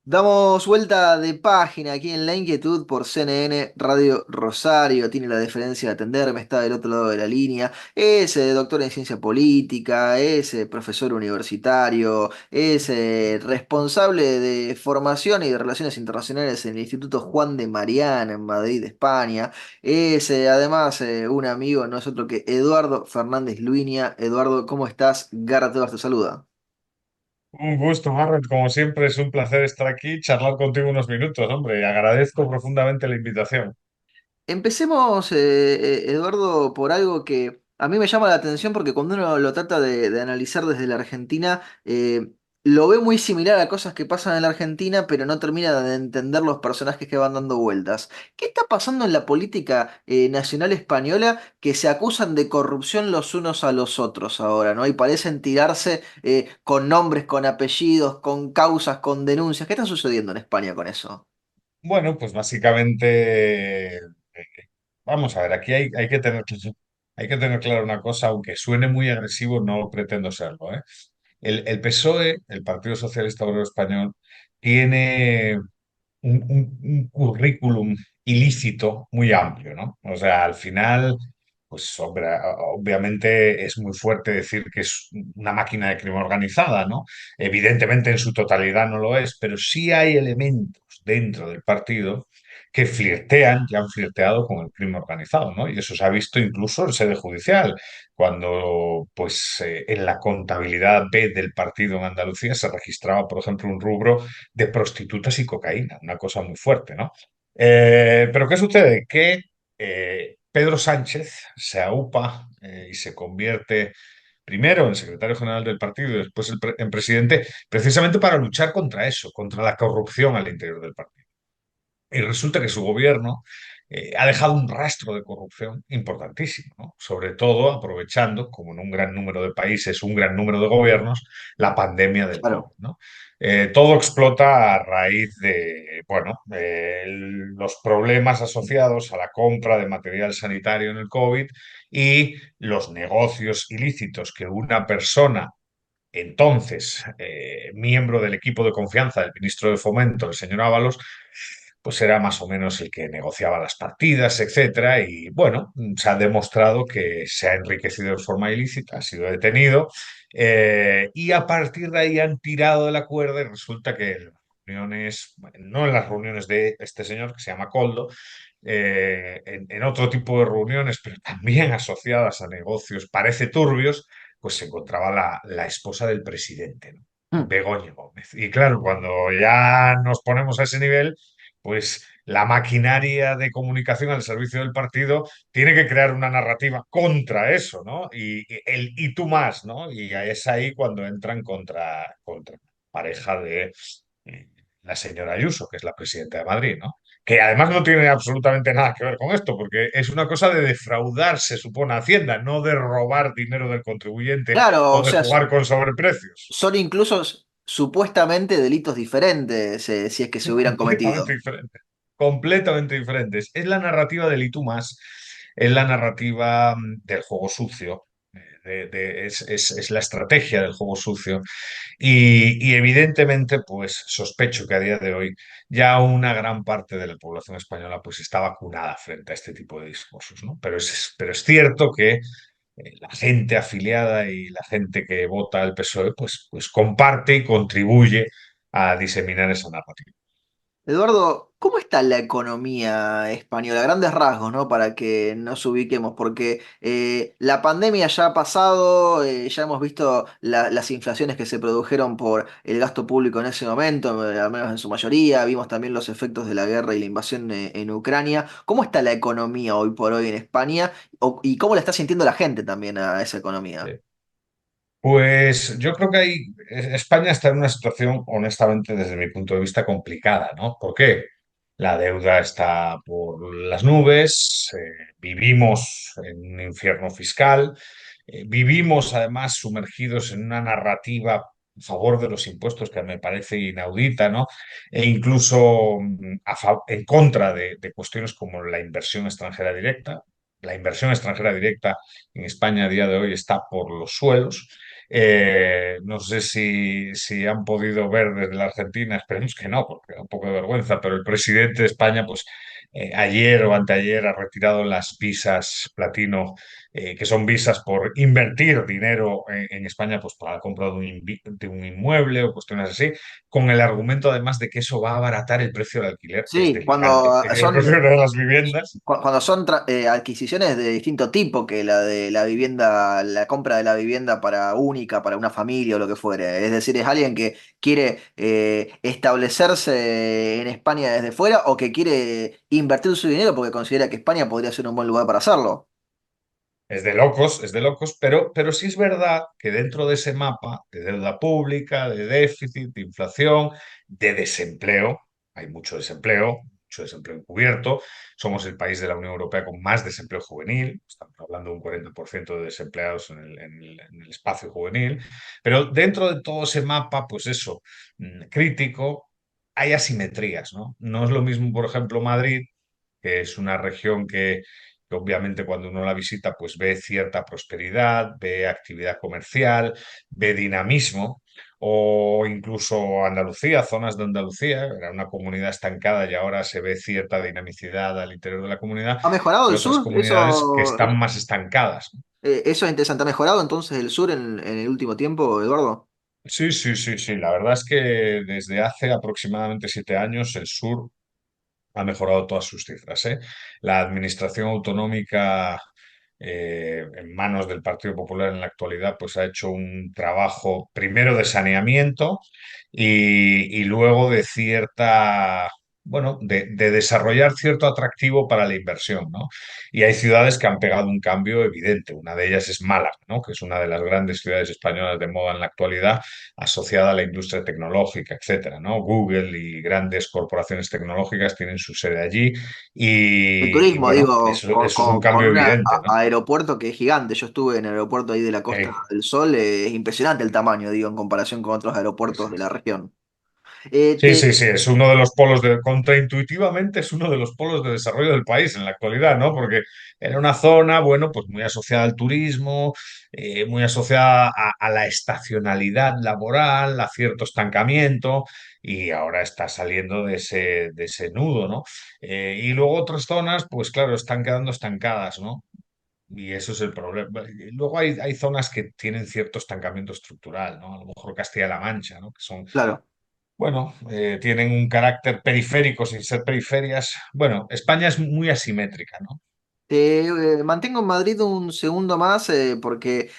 Damos vuelta de página aquí en La Inquietud por CNN Radio Rosario. Tiene la deferencia de atenderme, está del otro lado de la línea. Es doctor en ciencia política, es profesor universitario, es responsable de formación y de relaciones internacionales en el Instituto Juan de Mariana en Madrid, España. Es además un amigo, no es otro que Eduardo Fernández Luinia. Eduardo, ¿cómo estás? Garra Tebas te saluda. Un gusto, Margaret. Como siempre, es un placer estar aquí y charlar contigo unos minutos, hombre. Y agradezco profundamente la invitación. Empecemos, Eduardo, por algo que a mí me llama la atención porque cuando uno lo trata de analizar desde la Argentina, lo ve muy similar a cosas que pasan en la Argentina, pero no termina de entender los personajes que van dando vueltas. ¿Qué está pasando en la política nacional española que se acusan de corrupción los unos a los otros ahora, ¿no? Y parecen tirarse con nombres, con apellidos, con causas, con denuncias. ¿Qué está sucediendo en España con eso? Bueno, pues básicamente, vamos a ver, aquí hay que tener claro una cosa, aunque suene muy agresivo, no pretendo serlo, ¿eh? El PSOE, el Partido Socialista Obrero Español, tiene un currículum ilícito muy amplio, ¿no? O sea, al final, pues hombre, obviamente es muy fuerte decir que es una máquina de crimen organizada, ¿no? Evidentemente en su totalidad no lo es, pero sí hay elementos dentro del partido que flirtean, que han flirteado con el crimen organizado, ¿no? Y eso se ha visto incluso en sede judicial, cuando pues en la contabilidad B del partido en Andalucía se registraba, por ejemplo, un rubro de prostitutas y cocaína, una cosa muy fuerte, ¿no? Pero ¿qué sucede? Que Pedro Sánchez se aupa y se convierte primero en secretario general del partido y después en presidente, precisamente para luchar contra eso, contra la corrupción al interior del partido. Y resulta que su gobierno ha dejado un rastro de corrupción importantísimo, ¿no? Sobre todo aprovechando, como en un gran número de países, un gran número de gobiernos, la pandemia del COVID, Claro. ¿no? Todo explota a raíz de, bueno, los problemas asociados a la compra de material sanitario en el COVID y los negocios ilícitos que una persona entonces, miembro del equipo de confianza del ministro de Fomento, el señor Ábalos, pues era más o menos el que negociaba las partidas, etcétera, y bueno, se ha demostrado que se ha enriquecido de forma ilícita, ha sido detenido, y a partir de ahí han tirado de la cuerda y resulta que en las reuniones, bueno, no en las reuniones de este señor que se llama Coldo, en otro tipo de reuniones, pero también asociadas a negocios, parece turbios, pues se encontraba la esposa del presidente, ¿no? Mm. Begoña Gómez. Y claro, cuando ya nos ponemos a ese nivel, pues la maquinaria de comunicación al servicio del partido tiene que crear una narrativa contra eso, ¿no? Y el y tú más, ¿no? Y es ahí cuando entran contra la pareja de la señora Ayuso, que es la presidenta de Madrid, ¿no? Que además no tiene absolutamente nada que ver con esto, porque es una cosa de defraudar, se supone, a Hacienda, no de robar dinero del contribuyente Claro, o o de sea, jugar con sobreprecios. son incluso supuestamente delitos diferentes, si es que se hubieran Completamente cometido. diferentes. Completamente diferentes. Es la narrativa del y tú más, es la narrativa del juego sucio, es la estrategia del juego sucio. Y evidentemente, pues sospecho que a día de hoy ya una gran parte de la población española pues está vacunada frente a este tipo de discursos, ¿no? Pero es cierto que la gente afiliada y la gente que vota al PSOE pues comparte y contribuye a diseminar esa narrativa. Eduardo, ¿cómo está la economía española? A grandes rasgos, ¿no? Para que nos ubiquemos, porque la pandemia ya ha pasado, ya hemos visto las inflaciones que se produjeron por el gasto público en ese momento, al menos en su mayoría, vimos también los efectos de la guerra y la invasión en Ucrania. ¿Cómo está la economía hoy por hoy en España? ¿Y cómo la está sintiendo la gente también a esa economía? Sí. Pues yo creo que España está en una situación, honestamente, desde mi punto de vista, complicada, ¿no? ¿Por qué? La deuda está por las nubes, vivimos en un infierno fiscal, vivimos además sumergidos en una narrativa a favor de los impuestos que me parece inaudita, ¿no? E incluso en contra de cuestiones como la inversión extranjera directa. La inversión extranjera directa en España a día de hoy está por los suelos. No sé si han podido ver desde la Argentina, esperemos que no, porque da un poco de vergüenza, pero el presidente de España, pues ayer o anteayer ha retirado las visas platino, que son visas por invertir dinero en España, pues para la compra de un inmueble o cuestiones así, con el argumento además de que eso va a abaratar el precio del alquiler, que es Sí, delirante. Yo creo que una de las viviendas. cuando son adquisiciones de distinto tipo que la de la vivienda, la compra de la vivienda para única, para una familia o lo que fuere. Es decir, es alguien que quiere establecerse en España desde fuera o que quiere invertir su dinero porque considera que España podría ser un buen lugar para hacerlo. Es de locos, pero sí es verdad que dentro de ese mapa de deuda pública, de déficit, de inflación, de desempleo, hay mucho desempleo encubierto. Somos el país de la Unión Europea con más desempleo juvenil, estamos hablando de un 40% de desempleados en el espacio juvenil, pero dentro de todo ese mapa, pues eso, crítico, hay asimetrías, ¿no? No es lo mismo, por ejemplo, Madrid, que es una región que obviamente cuando uno la visita pues ve cierta prosperidad, ve actividad comercial, ve dinamismo, o incluso Andalucía, zonas de Andalucía, era una comunidad estancada y ahora se ve cierta dinamicidad al interior de la comunidad, ¿Ha mejorado y el otras sur? comunidades que están más estancadas. Eso es interesante. ¿Ha mejorado entonces el sur en el último tiempo, Eduardo? Sí, sí, sí, sí. La verdad es que desde hace aproximadamente 7 años el sur ha mejorado todas sus cifras, ¿eh? La administración autonómica en manos del Partido Popular en la actualidad, pues ha hecho un trabajo primero de saneamiento y luego de cierta, bueno, de desarrollar cierto atractivo para la inversión, ¿no? Y hay ciudades que han pegado un cambio evidente. Una de ellas es Málaga, ¿no? Que es una de las grandes ciudades españolas de moda en la actualidad, asociada a la industria tecnológica, etcétera, ¿no? Google y grandes corporaciones tecnológicas tienen su sede allí El y turismo, bueno, digo, eso es un con cambio un evidente, ¿no? aeropuerto que es gigante. Yo estuve en el aeropuerto ahí de la Costa Eh, del Sol, es impresionante el tamaño, digo, en comparación con otros sí, aeropuertos sí, de la sí. región. Sí, Te sí, sí, es uno de los polos contraintuitivamente es uno de los polos de desarrollo del país en la actualidad, ¿no? Porque era una zona, bueno, pues muy asociada al turismo, muy asociada a la estacionalidad laboral, a cierto estancamiento, y ahora está saliendo de ese nudo, ¿no? Y luego otras zonas, pues claro, están quedando estancadas, ¿no? Y eso es el problema. Y luego hay zonas que tienen cierto estancamiento estructural, ¿no? A lo mejor Castilla-La Mancha, ¿no? Que son claro. bueno, tienen un carácter periférico sin ser periferias. Bueno, España es muy asimétrica, ¿no? Te mantengo en Madrid un segundo más porque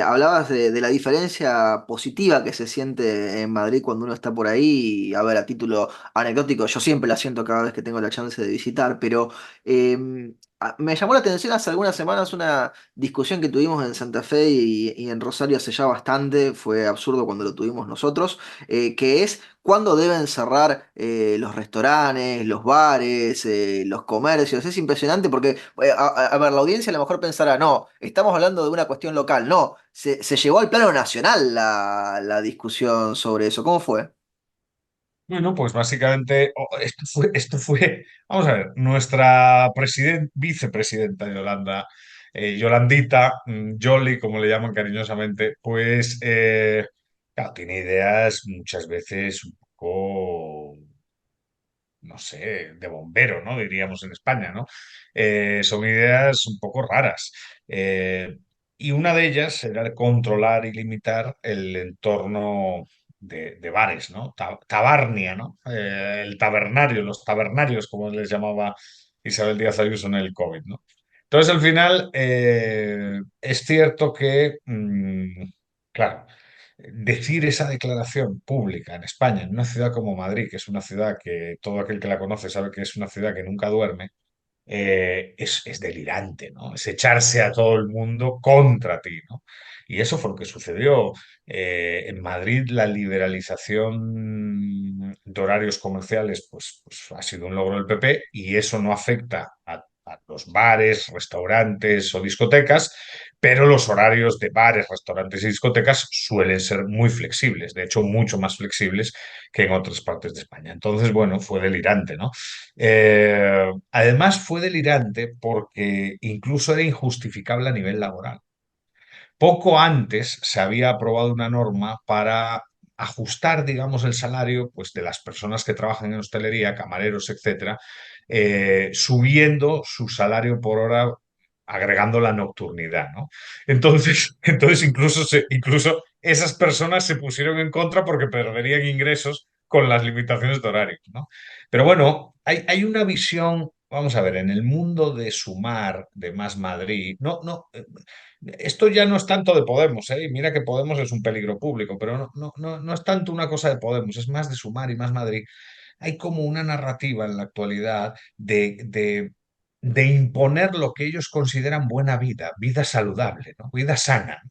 hablabas de la diferencia positiva que se siente en Madrid cuando uno está por ahí. Y, a ver, a título anecdótico, yo siempre la siento cada vez que tengo la chance de visitar, pero me llamó la atención hace algunas semanas una discusión que tuvimos en Santa Fe y en Rosario hace ya bastante, fue absurdo cuando lo tuvimos nosotros, que es cuándo deben cerrar los restaurantes, los bares, los comercios. Es impresionante porque, a ver, la audiencia a lo mejor pensará, no, estamos hablando de una cuestión local. No, se llevó al plano nacional la discusión sobre eso. ¿Cómo fue? Bueno, pues básicamente vamos a ver, nuestra vicepresidenta Yolanda, Yolandita, Yoli, como le llaman cariñosamente, pues claro, tiene ideas muchas veces un poco no sé, de bombero, ¿no? Diríamos en España, ¿no? Son ideas un poco raras. Y una de ellas era el controlar y limitar el entorno de bares, ¿no? Tabarnia, ¿no? El tabernario, los tabernarios, como les llamaba Isabel Díaz Ayuso en el COVID, ¿no? Entonces, al final, es cierto que, claro, decir esa declaración pública en España, en una ciudad como Madrid, que es una ciudad que todo aquel que la conoce sabe que es una ciudad que nunca duerme, es delirante, ¿no? Es echarse a todo el mundo contra ti, ¿no? Y eso fue lo que sucedió. En Madrid la liberalización de horarios comerciales pues ha sido un logro del PP y eso no afecta a los bares, restaurantes o discotecas, pero los horarios de bares, restaurantes y discotecas suelen ser muy flexibles, de hecho mucho más flexibles que en otras partes de España. Entonces, bueno, fue delirante, ¿no? Además fue delirante porque incluso era injustificable a nivel laboral, poco antes se había aprobado una norma para ajustar, digamos, el salario pues, de las personas que trabajan en hostelería, camareros, etcétera, subiendo su salario por hora, agregando la nocturnidad, ¿no? Entonces incluso esas personas se pusieron en contra porque perderían ingresos con las limitaciones de horarios, ¿no? Pero bueno, hay una visión, vamos a ver, en el mundo de Sumar, de Más Madrid, esto ya no es tanto de Podemos, ¿eh? Y mira que Podemos es un peligro público, pero no es tanto una cosa de Podemos, es más de Sumar y Más Madrid. Hay como una narrativa en la actualidad de imponer lo que ellos consideran buena vida, vida saludable, ¿no? Vida sana.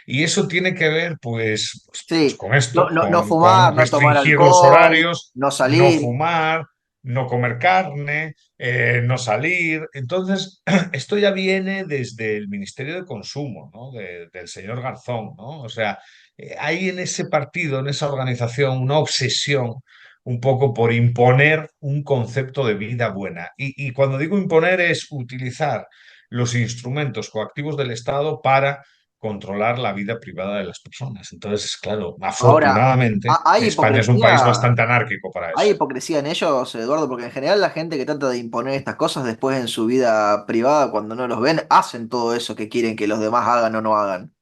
Y eso tiene que ver, pues Sí, con no, esto, no, no con fumar, no tomar restringir los alcohol, horarios, no no salir. fumar, no comer carne, no salir. Entonces, esto ya viene desde el Ministerio de Consumo, ¿no? Del señor Garzón, ¿no? O sea, hay en ese partido, en esa organización, una obsesión un poco por imponer un concepto de vida buena. Y cuando digo imponer es utilizar los instrumentos coactivos del Estado para controlar la vida privada de las personas. Entonces, claro, Ahora, afortunadamente, ¿hay España es un país hipocresía? bastante anárquico para ¿Hay eso. hipocresía en ellos, Eduardo? Porque en general la gente que trata de imponer estas cosas después en su vida privada, cuando no los ven, hacen todo eso que quieren que los demás hagan o no hagan.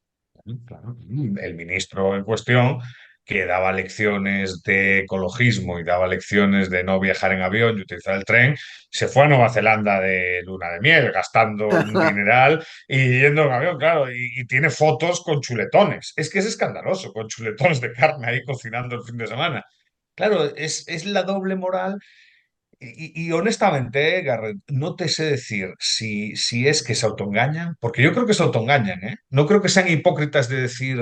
Claro. El ministro en cuestión, que daba lecciones de ecologismo y daba lecciones de no viajar en avión y utilizar el tren, se fue a Nueva Zelanda de luna de miel, gastando un dineral y yendo en avión, claro, y tiene fotos con chuletones. Es que es escandaloso, con chuletones de carne ahí cocinando el fin de semana. Claro, es la doble moral. Y honestamente, Garrett, no te sé decir si es que se autoengañan, porque yo creo que se autoengañan, ¿eh? No creo que sean hipócritas de decir,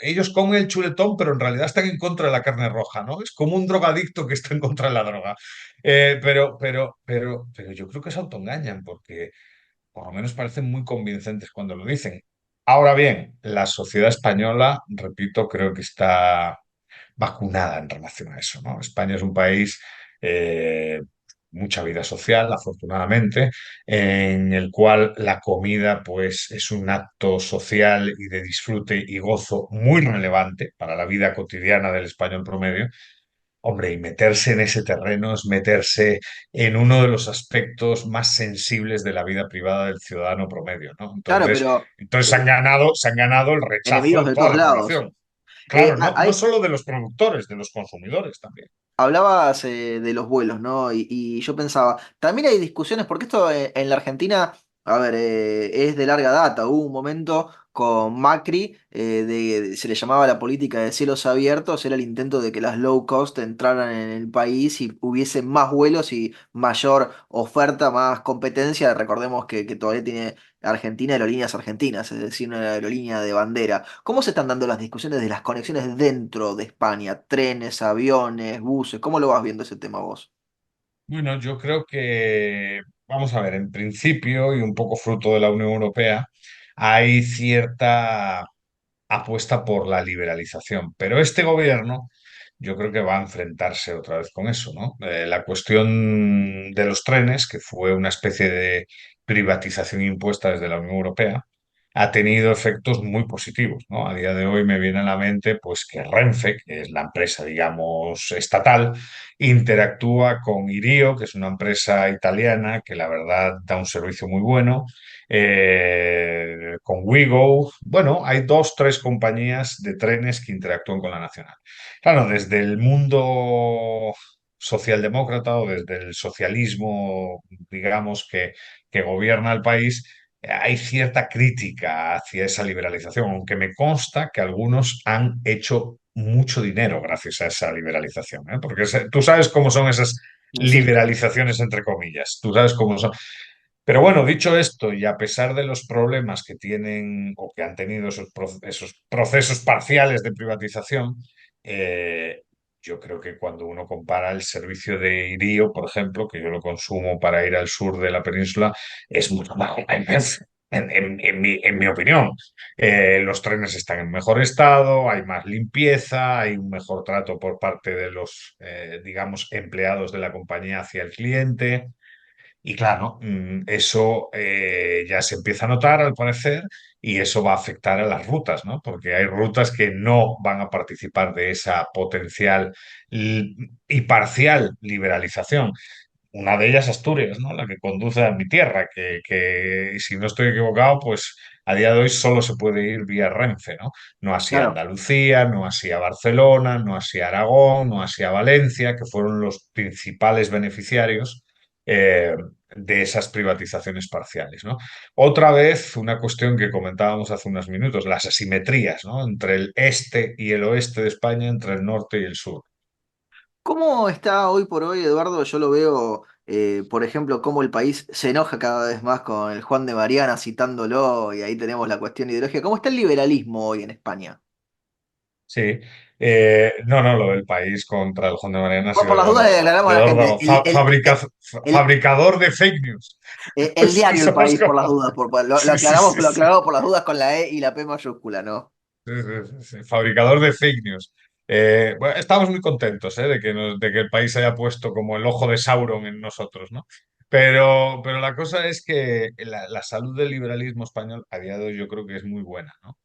ellos comen el chuletón, pero en realidad están en contra de la carne roja, ¿no? Es como un drogadicto que está en contra de la droga. Pero yo creo que se autoengañan, porque por lo menos parecen muy convincentes cuando lo dicen. Ahora bien, la sociedad española, repito, creo que está vacunada en relación a eso, ¿no? España es un país, eh, mucha vida social, afortunadamente, en el cual la comida, pues, es un acto social y de disfrute y gozo muy relevante para la vida cotidiana del español promedio. Hombre, y meterse en ese terreno es meterse en uno de los aspectos más sensibles de la vida privada del ciudadano promedio, ¿no? Claro, Entonces, pero entonces se han ganado el rechazo enemigos de de toda todos la lados. población. Claro, no Hay, solo de los productores, de los consumidores también. Hablabas de los vuelos, ¿no? Y yo pensaba, también hay discusiones, porque esto en la Argentina, a ver, es de larga data. Hubo un momento con Macri, se le llamaba la política de cielos abiertos, era el intento de que las low cost entraran en el país y hubiese más vuelos y mayor oferta, más competencia. Recordemos que todavía tiene Argentina aerolíneas argentinas, es decir, una aerolínea de bandera. ¿Cómo se están dando las discusiones de las conexiones dentro de España? Trenes, aviones, buses, ¿cómo lo vas viendo ese tema vos? Bueno, yo creo que, vamos a ver, en principio, y un poco fruto de la Unión Europea, hay cierta apuesta por la liberalización, pero este gobierno yo creo que va a enfrentarse otra vez con eso, ¿no? La cuestión de los trenes, que fue una especie de privatización impuesta desde la Unión Europea, ha tenido efectos muy positivos, ¿no? A día de hoy me viene a la mente pues que Renfe, que es la empresa, digamos, estatal, interactúa con Irio, que es una empresa italiana que la verdad da un servicio muy bueno, con Wigo. Bueno, hay dos, tres compañías de trenes que interactúan con la nacional. Claro, desde el mundo socialdemócrata o desde el socialismo, digamos, que gobierna el país, hay cierta crítica hacia esa liberalización, aunque me consta que algunos han hecho mucho dinero gracias a esa liberalización, ¿eh? Porque tú sabes cómo son esas Y sí. liberalizaciones entre comillas, tú sabes cómo son. Pero bueno, dicho esto, y a pesar de los problemas que tienen o que han tenido esos procesos parciales de privatización, eh, yo creo que cuando uno compara el servicio de Irío, por ejemplo, que yo lo consumo para ir al sur de la península, es mucho más en mi opinión. Los trenes están en mejor estado, hay más limpieza, hay un mejor trato por parte de los, digamos, empleados de la compañía hacia el cliente. Y claro, eso ya se empieza a notar al parecer y eso va a afectar a las rutas, ¿no? Porque hay rutas que no van a participar de esa potencial l- y parcial liberalización. Una de ellas Asturias, ¿no? La que conduce a mi tierra, que si no estoy equivocado, pues a día de hoy solo se puede ir vía Renfe, ¿no? No así Claro. Andalucía, no así Barcelona, no así Aragón, no así Valencia, que fueron los principales beneficiarios eh, de esas privatizaciones parciales, ¿no? Otra vez, una cuestión que comentábamos hace unos minutos, las asimetrías, ¿no? Entre el este y el oeste de España, entre el norte y el sur. ¿Cómo está hoy por hoy, Eduardo? Yo lo veo, por ejemplo, cómo el país se enoja cada vez más con el Juan de Mariana citándolo, y ahí tenemos la cuestión ideológica. ¿Cómo está el liberalismo hoy en España? Sí, no, no, lo del país contra el Juan de Mariana ha Bueno, sido por las dudas le aclaramos a la gente, el, fabricador de fake news. el diario El Somos País, por las como- dudas, Sí, sí, sí, lo sí. aclaramos por las dudas con la E y la P mayúscula, ¿no? Sí, sí, sí, sí. Fabricador de fake news. Bueno, estamos muy contentos, de que el país haya puesto como el ojo de Sauron en nosotros, ¿no? Pero la cosa es que la salud del liberalismo español a día de hoy yo creo que es muy buena, ¿no?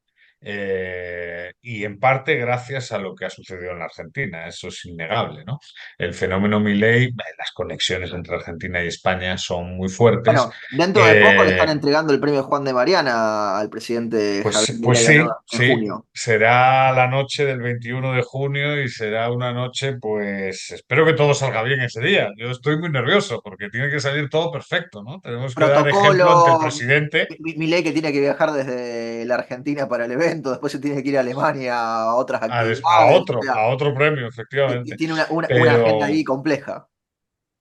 Y en parte gracias a lo que ha sucedido en la Argentina, eso es innegable, ¿no? El fenómeno Milei, las conexiones entre Argentina y España son muy fuertes. Bueno, dentro de poco le están Eh, entregando el premio Juan de Mariana al presidente Javier pues Milei sí, ahora en sí. junio. Será la noche del 21 de junio y será una noche, pues espero que todo salga bien ese día. Yo estoy muy nervioso porque tiene que salir todo perfecto, ¿no? Tenemos que dar ejemplo ante el Protocolo, presidente Milei que tiene que viajar desde la Argentina para el evento, después se tiene que ir a Alemania a otras actividades, o sea, a otro premio, efectivamente. tiene una agenda Pero ahí compleja.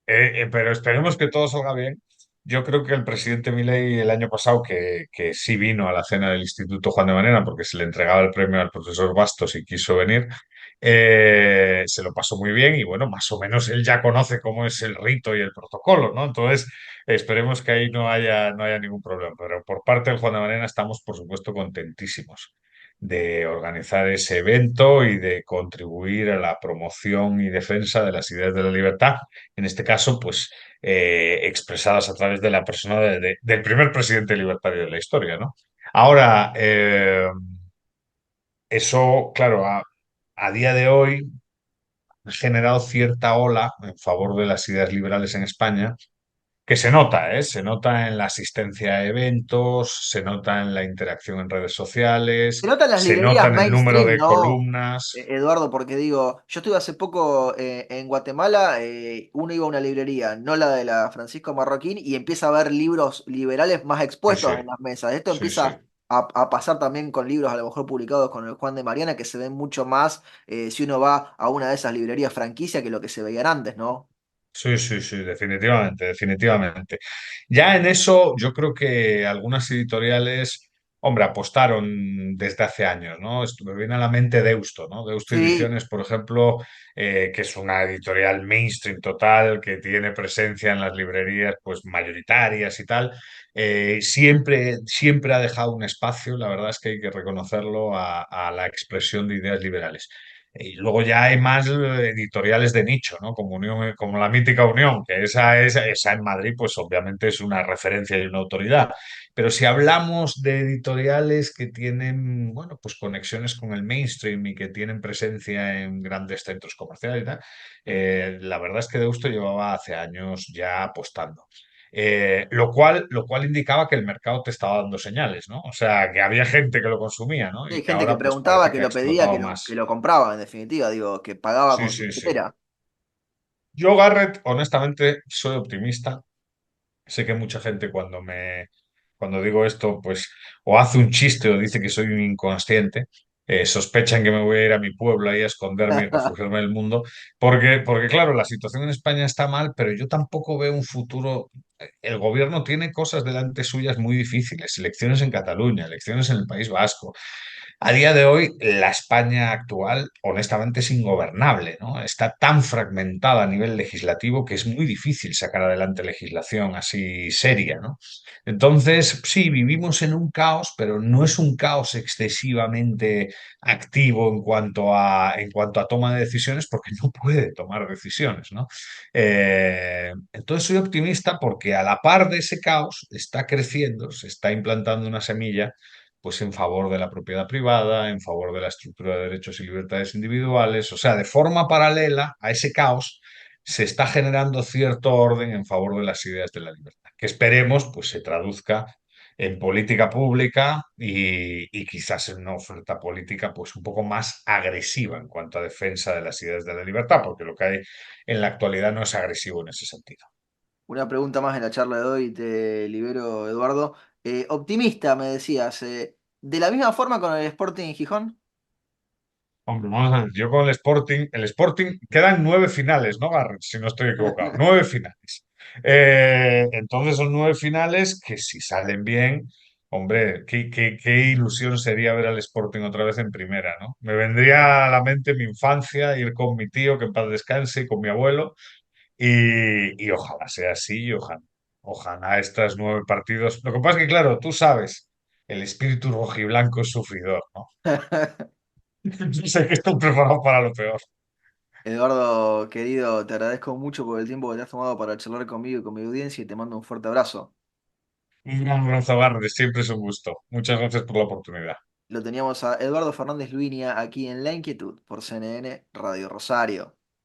pero esperemos que todo salga bien. Yo creo que el presidente Milei el año pasado, que sí vino a la cena del Instituto Juan de Manera, porque se le entregaba el premio al profesor Bastos y quiso venir, se lo pasó muy bien y bueno, más o menos él ya conoce cómo es el rito y el protocolo, ¿no? Entonces, esperemos que ahí no haya ningún problema. Pero por parte del Juan de Manera estamos, por supuesto, contentísimos de organizar ese evento y de contribuir a la promoción y defensa de las ideas de la libertad en este caso, pues expresadas a través de la persona del primer presidente libertario de la historia, ¿no? Ahora, eso, claro, a día de hoy ha generado cierta ola en favor de las ideas liberales en España, que se nota, ¿eh? Se nota en la asistencia a eventos, se nota en la interacción en redes Se sociales, notan las se nota librerías en el número mainstream, de ¿no? columnas. Eduardo, porque digo, yo estuve hace poco en Guatemala, uno iba a una librería, no la de la Francisco Marroquín, y empieza a ver libros liberales más Sí, expuestos sí, en las mesas. Esto sí, sí. empieza a pasar también con libros a lo mejor publicados con el Juan de Mariana, que se ven mucho más si uno va a una de esas librerías franquicia que lo que se veían antes, ¿no? Sí, sí, sí, definitivamente, definitivamente. Ya en eso yo creo que algunas editoriales, hombre, apostaron desde hace años, ¿no? Me viene a la mente Deusto, ¿no? Deusto Sí, Ediciones, por ejemplo, que es una editorial mainstream total, que tiene presencia en las librerías pues mayoritarias y tal. Siempre ha dejado un espacio, la verdad es que hay que reconocerlo, a la expresión de ideas liberales. Y luego ya hay más editoriales de nicho, ¿no? Como como la mítica Unión, que esa en Madrid, pues obviamente es una referencia y una autoridad. Pero si hablamos de editoriales que tienen, bueno, pues conexiones con el mainstream y que tienen presencia en grandes centros comerciales y tal, la verdad es que Deusto llevaba hace años ya apostando. Lo cual indicaba que el mercado te estaba dando señales, ¿no? O sea, que había gente que lo consumía, ¿no? sí, Y hay que gente que ahora pues preguntaba, parece que que ha lo pedía, explotado que más. lo compraba, en definitiva, digo, que pagaba Sí, con su sí, sí. billetera. Yo, Garrett, honestamente, soy optimista. Sé que mucha gente cuando digo esto, pues o hace un chiste o dice que soy un inconsciente. Sospechan que me voy a ir a mi pueblo ahí a esconderme y refugiarme en el mundo, porque claro, la situación en España está mal, pero yo tampoco veo un futuro. El gobierno tiene cosas delante suyas muy difíciles, elecciones en Cataluña, elecciones en el País Vasco. A día de hoy, la España actual, honestamente, es ingobernable, ¿no? Está tan fragmentada a nivel legislativo que es muy difícil sacar adelante legislación así seria, ¿no? Entonces, sí, vivimos en un caos, pero no es un caos excesivamente activo en cuanto a toma de decisiones, porque no puede tomar decisiones, ¿no? Entonces, soy optimista porque a la par de ese caos está creciendo, se está implantando una semilla pues en favor de la propiedad privada, en favor de la estructura de derechos y libertades individuales. O sea, de forma paralela a ese caos se está generando cierto orden en favor de las ideas de la libertad, que esperemos pues se traduzca en política pública y quizás en una oferta política pues un poco más agresiva en cuanto a defensa de las ideas de la libertad, porque lo que hay en la actualidad no es agresivo en ese sentido. Una pregunta más en la charla de hoy, te libero, Eduardo. Optimista, me decías. ¿De la misma forma con el Sporting Gijón? Hombre, vamos a ver, yo con el Sporting quedan 9 finales, ¿no, Garrett? Si no estoy equivocado, 9 finales. Entonces son 9 finales que si salen bien, hombre, qué ilusión sería ver al Sporting otra vez en primera, ¿no? Me vendría a la mente mi infancia, ir con mi tío, que en paz descanse, y con mi abuelo, y ojalá sea así, y ojalá estos 9 partidos. Lo que pasa es que, claro, tú sabes, el espíritu rojiblanco es sufridor, ¿no? Yo sé que estoy preparado para lo peor. Eduardo, querido, te agradezco mucho por el tiempo que te has tomado para charlar conmigo y con mi audiencia y te mando un fuerte abrazo. Un gran abrazo, Garre, siempre es un gusto. Muchas gracias por la oportunidad. Lo teníamos a Eduardo Fernández Luinia aquí en La Inquietud por CNN Radio Rosario.